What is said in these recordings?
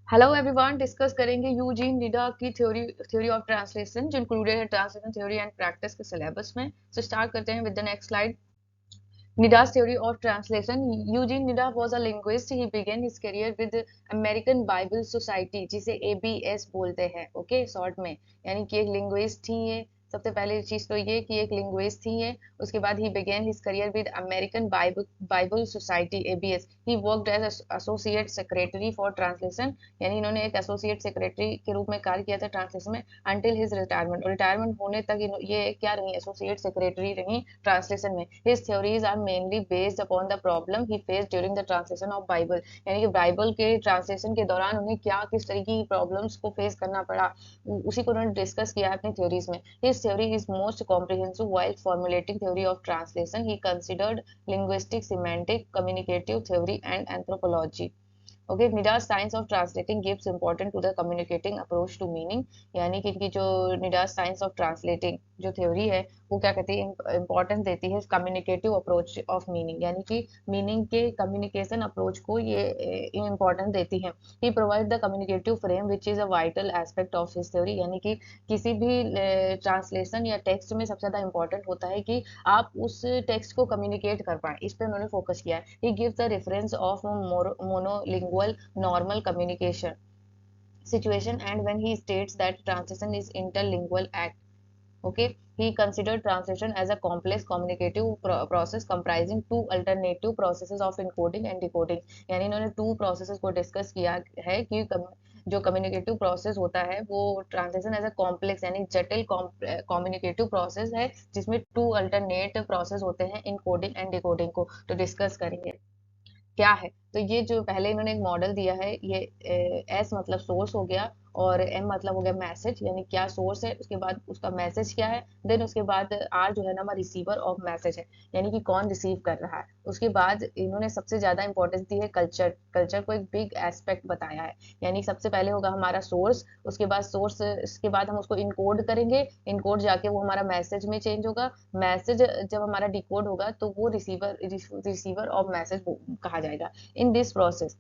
Hello everyone, discuss करेंगे Eugene निडा की theory of translation जो इंक्लूडेड है ट्रांसलेशन थ्योरी एंड प्रैक्टिस के सिलेबस में। सो स्टार्ट करते हैं with the next slide. Nida's theory of translation. Eugene Nida was a linguist. He began his career with American Bible Society, जिसे ABS बोलते हैं, okay short में। यानी कि एक लिंग्विस्ट थी ये। सबसे पहले चीज तो ये कि एक लिंग्विस्ट थी ये। उसके बाद ही began his career with American Bible Society ABS. He worked as associate secretary for translation. यानी इन्होंने एक एसोसिएट सेक्रेटरी के रूप में कार्य किया था ट्रांसलेशन में until his retirement. और रिटायरमेंट होने तक ये क्या रही, एसोसिएट सेक्रेटरी रही ट्रांसलेशन में। His theories are mainly based upon the problem he faced during the translation of Bible. यानी कि बाइबल के ट्रांसलेशन के दौरान उन्हें क्या किस तरीके की प्रॉब्लम्स को फेस करना पड़ा, उसी को उन्होंने डिस्कस किया है अपनी थ्योरीज में। His theory is most comprehensive while formulating theory of translation. He considered linguistic, semantic, communicative theory and anthropology. Okay, Nida's science of translating gives important to the communicating approach to meaning. यानी कि इनकी जो Nida's science of translating जो theory है वो क्या कहती है, इंपॉर्टेंस देती है कम्युनिकेटिव अप्रोच ऑफ मीनिंग, यानी कि मीनिंग के कम्युनिकेशन अप्रोच को ये इम्पोर्टेंस देती है। He provide the communicative frame which is a vital aspect of his theory. यानी कि किसी भी ट्रांसलेशन या टेक्स्ट में सबसे ज्यादा इंपॉर्टेंट होता है कि आप उस टेक्स्ट को कम्युनिकेट कर पाए, इस पर उन्होंने फोकस किया है। He gives the reference of monolingual normal communication situation and when he states that translation is interlingual act. Okay, he considered translation as a complex communicative process comprising two alternative processes of encoding and decoding. यानी इन्होंने to processes को discuss किया है कि जो communicative process होता है वो ट्रांसलेशन एज अ कॉम्प्लेक्स यानी जटिल कम्युनिकेटिव प्रोसेस है जिसमें टू अल्टरनेट प्रोसेस होते हैं इनकोडिंग एंड डिकोडिंग को तो डिस्कस करेंगे क्या है। तो ये जो पहले इन्होंने एक मॉडल दिया है, ये एस मतलब सोर्स हो गया और एम मतलब हो गया मैसेज, यानी क्या सोर्स है, उसके बाद उसका मैसेज क्या है, देन उसके बाद आर जो है ना हमारा रिसीवर ऑफ मैसेज है, यानी कि कौन रिसीव कर रहा है। उसके बाद इन्होंने सबसे ज्यादा इंपॉर्टेंस दी है कल्चर। कल्चर को एक बिग एस्पेक्ट बताया है, यानी सबसे पहले होगा हमारा सोर्स, उसके बाद सोर्स, इसके बाद हम उसको इनकोड करेंगे, इनकोड जाके वो हमारा मैसेज में चेंज होगा, मैसेज जब हमारा डिकोड होगा तो वो रिसीवर ऑफ मैसेज कहा जाएगा। In this process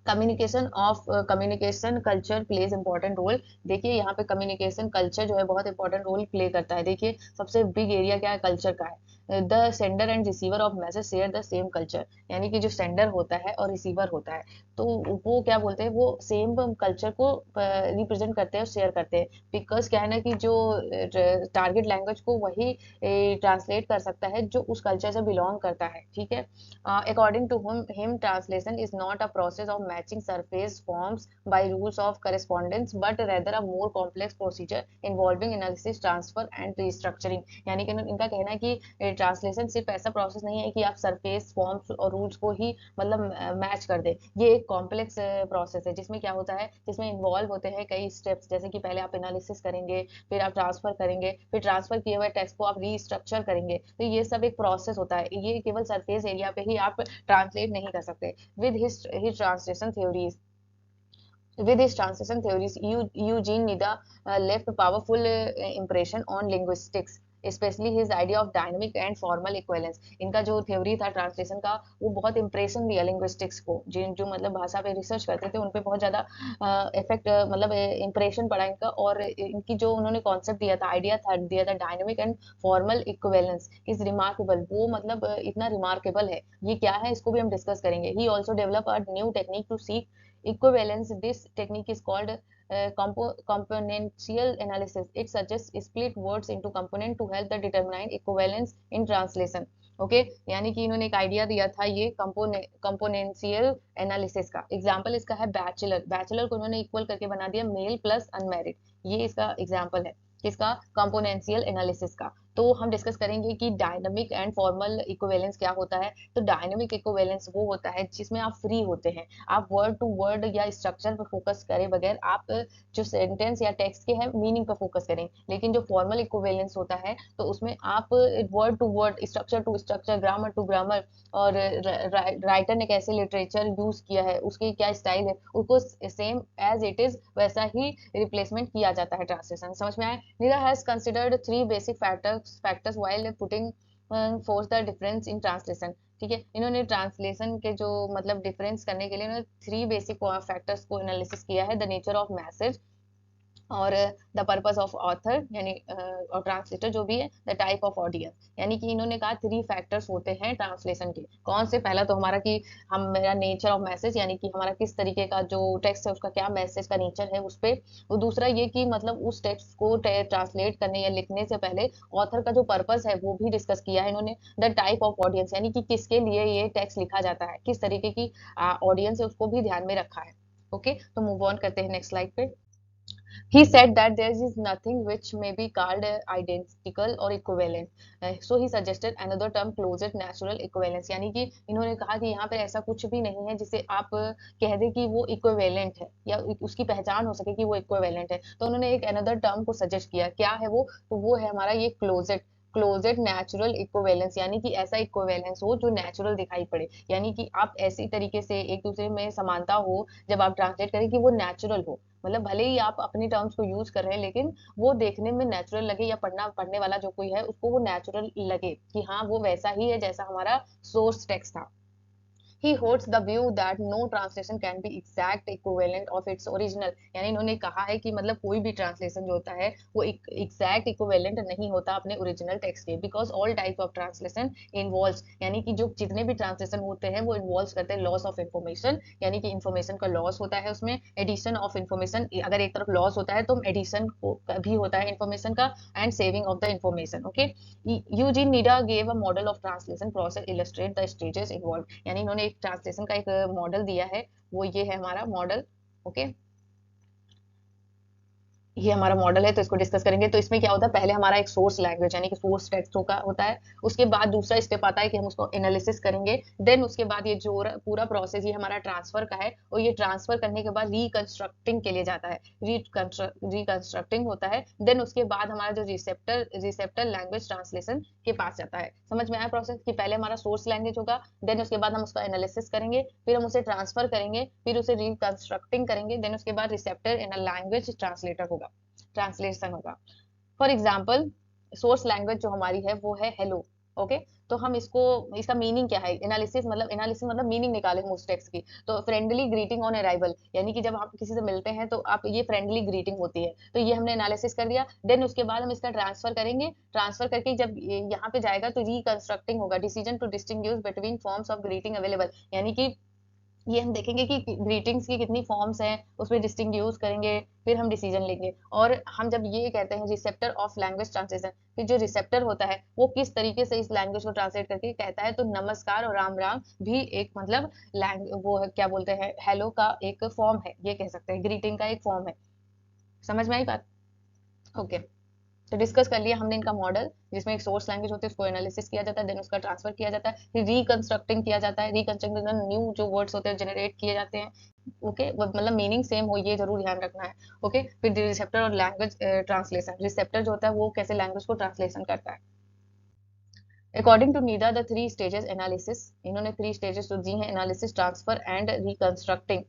communication culture plays important role. देखिए यहाँ पे कम्युनिकेशन कल्चर जो है बहुत इंपॉर्टेंट रोल प्ले करता है। देखिए सबसे बिग एरिया क्या है, कल्चर का है। The sender and receiver of message share the same culture, यानी कि जो सेंडर होता है और रिसीवर होता है तो वो क्या बोलते हैं, वो सेम कल्चर को रिप्रेजेंट करते हैं और शेयर करते हैं। बिकॉज क्या है ना कि जो टारगेट लैंग्वेज को वही ट्रांसलेट कर सकता है जो उस कल्चर से बिलोंग करता है, ठीक है। According to him, translation is not a process of matching surface forms by rules of correspondence, but rather a more complex procedure involving analysis, transfer and restructuring. यानी कि इनका कहना है कि ट्रांसलेशन सिर्फ ऐसा प्रोसेस नहीं है कि आप सरफेस फॉर्म्स और रूल्स को ही मतलब मैच कर दे। ये एक कॉम्प्लेक्स प्रोसेस है जिसमें क्या होता है, जिसमें इन्वॉल्व होते हैं कई स्टेप्स, जैसे कि पहले आप एनालिसिस करेंगे, फिर आप ट्रांसफर करेंगे, फिर ट्रांसफर किए हुए टेक्स्ट को आप रीस्ट्रक्चर करेंगे। तो ये सब एक प्रोसेस होता है, ये केवल सरफेस एरिया पे ही आप ट्रांसलेट नहीं कर सकते। With his translation theories with his translation theories, Eugene Nida left a powerful impression on linguistics, especially his idea of dynamic and formal equivalence. इनका जो थ्योरी था ट्रांसलेशन का वो बहुत इंप्रेशन दिया लिंग्विस्टिक्स को, जिन जो मतलब भाषा पे रिसर्च करते थे उन पे बहुत ज़्यादा इफेक्ट मतलब इंप्रेशन पड़ा इनका। और इनकी जो उन्होंने कॉन्सेप्ट दिया था, आइडिया था दिया था, dynamic and formal equivalence is remarkable. वो मतलब इतना रिमार्केबल है, ये क्या है इसको भी हम डिस्कस करेंगे। He also develop a new technique to see equivalence. This technique is called componential analysis. It suggests split words into component to help the determine equivalence in translation. Okay यानी कि इन्होंने एक आइडिया दिया था ये componential analysis का। Example इसका है बैचलर। बैचलर को उन्होंने इक्वल करके बना दिया मेल प्लस अनमैरिड, ये इसका एग्जांपल है किसका, कंपोनेंशियल एनालिसिस का। तो हम डिस्कस करेंगे कि डायनामिक एंड फॉर्मल इक्विवेलेंस क्या होता है। तो डायनामिक इक्विवेलेंस वो होता है जिसमें आप फ्री होते हैं, आप वर्ड टू वर्ड या स्ट्रक्चर पर फोकस करे बगैर आप जो सेंटेंस या टेक्स्ट के हैं मीनिंग पर फोकस करें। लेकिन जो फॉर्मल इक्विवेलेंस होता है तो उसमें आप word to word, structure to structure, grammar to grammar और राइटर ने कैसे लिटरेचर यूज किया है, उसकी क्या स्टाइल है, उसको सेम एज इट इज वैसा ही रिप्लेसमेंट किया जाता है ट्रांसलेशन। समझ में आया। Nira has considered three basic factors while putting forth the difference in translation. ठीक है। इन्होंने ट्रांसलेशन के जो मतलब डिफरेंस करने के लिए इन्होंने 3 बेसिक फैक्टर्स को एनालिसिस किया है, द नेचर ऑफ मैसेज और द पर्पस ऑफ ऑथर यानी और ट्रांसलेटर जो भी है, द टाइप ऑफ ऑडियंस, यानी कि इन्होंने कहा 3 फैक्टर्स होते हैं ट्रांसलेशन के। कौन से? पहला तो हमारा कि हम मेरा नेचर ऑफ मैसेज यानी कि हमारा किस तरीके का जो टेक्स्ट है उसका क्या मैसेज का नेचर है उस पे। और दूसरा ये कि मतलब उस टेक्स्ट को ट्रांसलेट करने या लिखने से पहले ऑथर का जो पर्पस है वो भी डिस्कस किया है इन्होंने। द टाइप ऑफ ऑडियंस यानी कि किसके लिए ये टेक्स्ट लिखा जाता है, किस तरीके की ऑडियंस है उसको भी ध्यान में रखा है। ओके, तो मूव ऑन करते हैं नेक्स्ट स्लाइड पे। He said that there is nothing which may be called identical or equivalent. So he suggested another term, closed natural equivalence. यानी कि इन्होंने कहा कि यहाँ पे ऐसा कुछ भी नहीं है जिसे आप कह दें कि वो इक्विवेलेंट है या उसकी पहचान हो सके कि वो इक्विवेलेंट है। तो उन्होंने एक अनदर टर्म को सजेस्ट किया। क्या है वो? तो वो है हमारा ये क्लोजेड नेचुरल इक्विवेलेंस, यानी कि ऐसा इक्विवेलेंस हो जो नेचुरल दिखाई पड़े, यानी कि आप ऐसी तरीके से एक दूसरे में समानता हो जब आप ट्रांसलेट करें कि वो नेचुरल हो। मतलब भले ही आप अपनी टर्म्स को यूज कर रहे हैं लेकिन वो देखने में नेचुरल लगे, या पढ़ने वाला जो कोई है उसको वो नेचुरल लगे कि हाँ वो वैसा ही है जैसा हमारा सोर्स टेक्स्ट था। He holds the view that no translation can be exact equivalent of its original. यानी इन्होंने कहा है कि मतलब कोई भी ट्रांसलेशन जो होता है वो एग्जैक्ट इक्विवेलेंट नहीं होता अपने ओरिजिनल टेक्स्ट के, because all type of translation involves, यानी कि जो जितने भी ट्रांसलेशन होते हैं वो इन्वॉल्व करते हैं लॉस ऑफ इन्फॉर्मेशन, यानी कि इन्फॉर्मेशन का लॉस होता है उसमें, एडिशन ऑफ इन्फॉर्मेशन, अगर एक तरफ लॉस होता है तो एडिशन भी होता है इन्फॉर्मेशन का, and saving of the information. Okay, Eugene Nida gave a model of translation process illustrate the stages involve, यानी इन्होंने एक ट्रांसलेशन का एक मॉडल दिया है, वो ये है हमारा मॉडल। ओके, ये हमारा मॉडल है तो इसको डिस्कस करेंगे। तो इसमें क्या होता है, पहले हमारा एक सोर्स लैंग्वेज यानी कि सोर्स टेक्स्ट होता है, उसके बाद दूसरा स्टेप आता है कि हम उसको एनालिसिस करेंगे, देन उसके बाद ये जो पूरा प्रोसेस ये हमारा ट्रांसफर का है, और ये ट्रांसफर करने के बाद रिकंस्ट्रक्टिंग के लिए जाता है, रिकंस्ट्रक्टिंग होता है, देन उसके बाद हमारा जो रिसेप्टर लैंग्वेज ट्रांसलेशन के पास जाता है। समझ में आया प्रोसेस कि पहले हमारा सोर्स लैंग्वेज होगा, देन उसके बाद हम उसका एनालिसिस करेंगे, फिर हम उसे ट्रांसफर करेंगे, फिर उसे रिकंस्ट्रक्टिंग करेंगे, देन उसके बाद रिसेप्टर इन लैंग्वेज ट्रांसलेटर होगा, ट्रांसलेशन होगा। फॉर एग्जाम्पल सोर्स लैंग्वेज जो हमारी है वो है हेलो। ओके, तो हम इसको, इसका मीनिंग क्या है, एनालिसिस मतलब मीनिंग निकाले हम उस टेक्स्ट की। तो फ्रेंडली ग्रीटिंग ऑन अराइवल, यानी कि जब आप किसी से मिलते हैं तो आप ये फ्रेंडली ग्रीटिंग होती है, तो ये हमने एनालिसिस कर दिया। देन उसके बाद हम इसका ट्रांसफर करेंगे, ट्रांसफर करके जब यहाँ पे जाएगा तो रिकंस्ट्रक्टिंग होगा, decision to distinguish between forms of greeting available, यानी कि ये हम देखेंगे कि ग्रीटिंग्स की कितनी फॉर्म्स हैं, उसमें डिस्टिंग्यूश करेंगे, फिर हम डिसीजन लेंगे। और हम जब ये कहते हैं रिसेप्टर ऑफ लैंग्वेज ट्रांसलेशन, फिर जो रिसेप्टर होता है वो किस तरीके से इस लैंग्वेज को ट्रांसलेट करके कहता है, तो नमस्कार और राम राम भी एक मतलब वो क्या बोलते हैं, हेलो का एक फॉर्म है, ये कह सकते हैं ग्रीटिंग का एक फॉर्म है। समझ में आई बात? ओके, तो डिस्कस कर लिया हमने इनका मॉडल, जिसमें एक सोर्स लैंग्वेज होती है उसको एनालिसिस किया जाता है, देन उसका ट्रांसफर किया जाता है, फिर रिकंस्ट्रक्टिंग किया जाता है, रिकंस्ट्रक्टिंग न्यू जो वर्ड्स होते हैं जनरेट किए जाते हैं। ओके, मतलब मीनिंग सेम हो ये जरूर ध्यान रखना है। ओके, फिर रिसेप्टर और लैंग्वेज ट्रांसलेशन, रिसेप्टर जो होता है वो कैसे लैंग्वेज को ट्रांसलेशन करता है। According to Nida the 3 stages analysis, इन्होंने 3 स्टेजेस जो दी हैं, analysis, transfer and reconstructing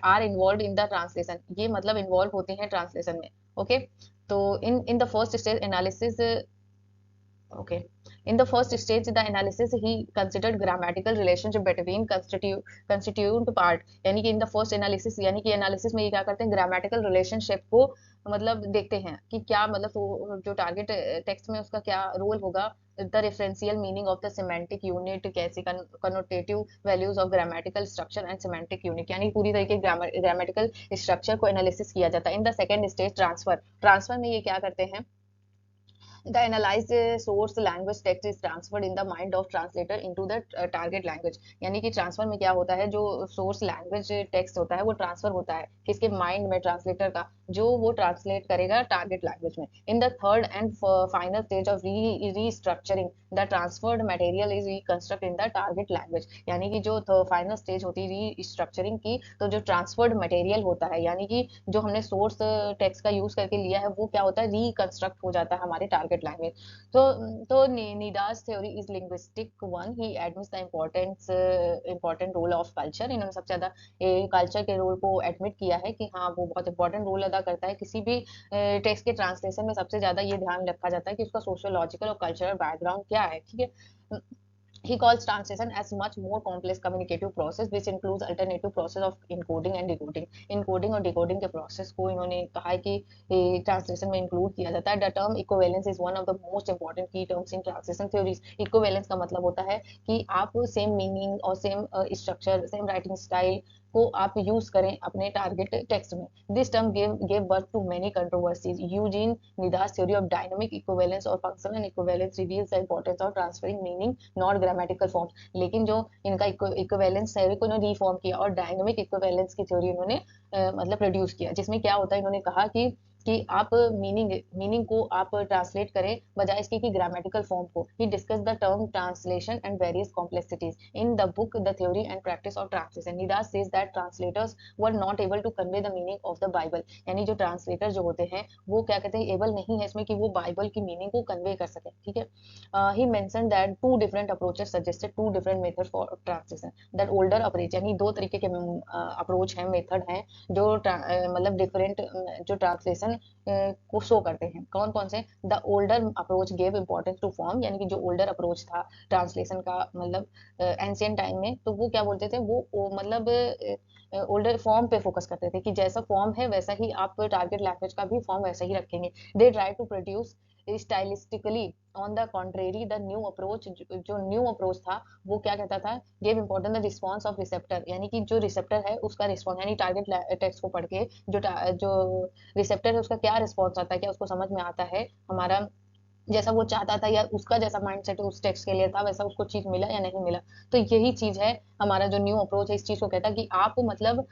are involve in the translation, ये मतलब इन्वॉल्व होते हैं ट्रांसलेशन में। ओके, तो in the first stage analysis, okay, in the first stage the analysis he considered grammatical relationship between constituent part, यानी कि in the first analysis यानी कि एनालिसिस में ये क्या करते हैं, ग्रामेटिकल रिलेशनशिप को मतलब देखते हैं कि क्या मतलब तो जो टारगेट टेक्स्ट में उसका क्या रोल होगा, the referential meaning of the semantic unit, कैसे connotative values of grammatical structure and semantic unit, यानी पूरी तरीके ग्रामेटिकल स्ट्रक्चर को एनालिसिस किया जाता है। In the second stage transfer में ये क्या करते हैं, the analyzed source language text is transferred in the mind of translator into the target language, यानी कि ट्रांसफर में क्या होता है, जो सोर्स लैंग्वेज टेक्स्ट होता है वो ट्रांसफर होता है किसके माइंड में, ट्रांसलेटर का, जो वो ट्रांसलेट करेगा टारगेट लैंग्वेज में। In the third and final stage of restructuring the transferred material is reconstruct in the target language, यानी कि जो फाइनल स्टेज होती है रीस्ट्रक्चरिंग की, तो जो ट्रांसफर्ड मटेरियल होता है यानी कि जो हमने सोर्स टेक्स्ट का यूज करके लिया है वो क्या होता है, रिकंस्ट्रक्ट हो जाता है हमारे टारगेट लैंग्वेज। तो Nida's theory is linguistic one. He admits the important role of culture. इन्होंने सबसे ज्यादा कल्चर के रोल को एडमिट किया है कि हाँ वो बहुत इंपॉर्टेंट रोल अदा करता है, किसी भी टेक्स्ट के ट्रांसलेशन में सबसे ज्यादा ये ध्यान रखा जाता है कि उसका सोशियोलॉजिकल और कल्चरल बैकग्राउंड क्या है। ठीक है, He calls translation as much more complex communicative process which includes alternative process of encoding and decoding. encoding और decoding के process को इन्होंने कहा है कि translation में include किया जाता है. The term equivalence is one of the most important key terms in translation theories. equivalence का मतलब होता है कि आप same meaning और same structure, same writing style को आप यूज करें अपने टारगेट टेक्स्ट में. This term gave birth to many controversies. Eugene Nida's theory of dynamic equivalence और functional equivalence reveals the importance of transferring meaning not grammatical forms. लेकिन जो इनका equivalence theory को इन्होंने रिफॉर्म किया और डायनामिक इक्विवेलेंस की थ्योरी इन्होंने मतलब प्रोड्यूस किया, जिसमें क्या होता है, इन्होंने कहा कि आप मीनिंग को आप ट्रांसलेट करें बजाय इसके कि ग्रामेटिकल फॉर्म को. He discuss the term translation and various complexities in the book the theory and practice of translation. Nida's says that translators were not able to convey the meaning of the Bible. यानी जो translator जो होते हैं वो क्या कहते हैं, able नहीं है इसमें कि वो बाइबल की मीनिंग को कन्वे कर सके. ठीक है. He mention that two different approaches suggested to different method for translation. That older approach, यानी दो तरीके के अप्रोच हैं, मेथड हैं जो मतलब डिफरेंट जो ट्रांसलेशन को शो करते हैं. कौन कौन से? The older approach gave importance to form, यानी कि जो ओल्डर अप्रोच था ट्रांसलेशन का मतलब एंशियंट टाइम में, तो वो क्या बोलते थे, वो मतलब ओल्डर फॉर्म पे फोकस करते थे कि जैसा फॉर्म है वैसा ही आप टारगेट लैंग्वेज का भी फॉर्म वैसा ही रखेंगे. They try to produce stylistically. On the contrary the new approach, जो न्यू अप्रोच था वो क्या कहता था, give important the response of receptor, यानी कि जो रिसेप्टर है उसका रिस्पॉन्स, यानी टारगेट टेक्स्ट को पढ़ के जो रिसेप्टर है उसका क्या रिस्पॉन्स आता है, क्या उसको समझ में आता है, हमारा जैसा वो चाहता था या उसका जैसा माइंडसेट उस टेक्स्ट के लिए था वैसा उसको चीज मिला या नहीं मिला. तो यही चीज है हमारा जो न्यू अप्रोच है, इस चीज को कहता है कि आप मतलब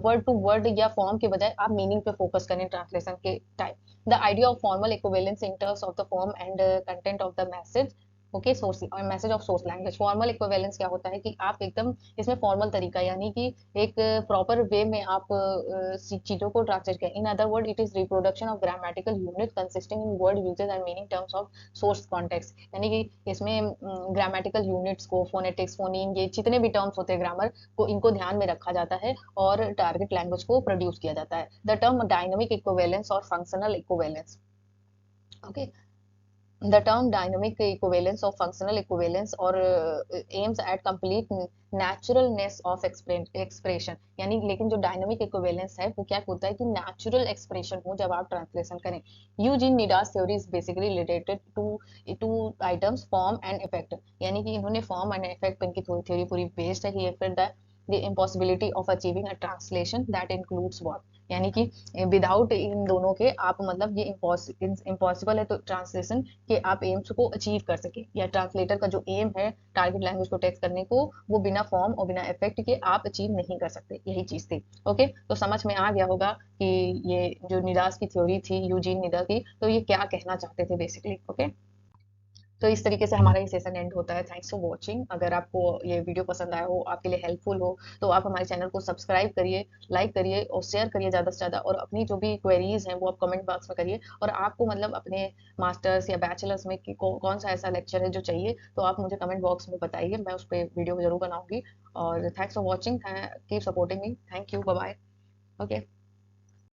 वर्ड टू वर्ड या फॉर्म के बजाय आप मीनिंग पे फोकस करें ट्रांसलेशन के time. The idea of formal equivalence in terms of the form and content of the message. Okay, source और message of source language. Formal equivalence क्या होता है कि आप एकदम इसमें फॉर्मल तरीका, यानी कि एक प्रॉपर वे में आप चीजों को ट्रांसलेट करें. In other word it is reproduction of grammatical unit consisting in word uses and meaning terms of source context. यानी कि इसमें ग्रामेटिकल यूनिट्स को, फोनेटिक्स, फोनीम, ये जितने भी टर्म्स होते हैं ग्रामर को, इनको ध्यान में रखा जाता है और टारगेट लैंग्वेज को प्रोड्यूस किया जाता है. द टर्म डायनामिक इक्विवेलेंस और functional equivalence. Okay, the term dynamic equivalence or functional equivalence or aims at complete naturalness of expression. यानी लेकिन जो डायनामिक इक्विवेलेंस है वो क्या होता है कि नेचुरल एक्सप्रेशन हो जब आप ट्रांसलेशन करें. Eugene Nida's theory is basically related to items form and effect. यानी कि इन्होंने फॉर्म एंड इफेक्ट पर इनकी थ्योरी पूरी बेस्ड है. ही फिर the impossibility of achieving a translation that includes what, यानी कि विदाउट इन दोनों के आप मतलब ये इम्पॉसिबल है तो ट्रांसलेशन के आप एम्स को अचीव कर सके, या ट्रांसलेटर का जो एम है टारगेट लैंग्वेज को टेक्स्ट करने को, वो बिना फॉर्म और बिना इफेक्ट के आप अचीव नहीं कर सकते. यही चीज थी. ओके, तो समझ में आ गया होगा कि ये जो निदास की थ्योरी थी, यूजीन निदा की, तो ये क्या कहना चाहते थे बेसिकली. ओके, तो इस तरीके से हमारा ये सेशन एंड होता है. Thanks for watching. अगर आपको ये वीडियो पसंद आया हो, आपके लिए हेल्पफुल हो, तो आप हमारे चैनल को सब्सक्राइब करिए, लाइक करिए और शेयर करिए ज़्यादा से ज़्यादा. और अपनी जो भी क्वेरीज हैं वो आप कमेंट बॉक्स में करिए. और आपको मतलब अपने मास्टर्स या बैचलर्स में कौन सा ऐसा लेक्चर है जो चाहिए, तो आप मुझे कमेंट बॉक्स में बताइए, मैं उस पर वीडियो जरूर बनाऊंगी. और thanks for watching. Keep supporting me. Thank you. Bye bye. Okay.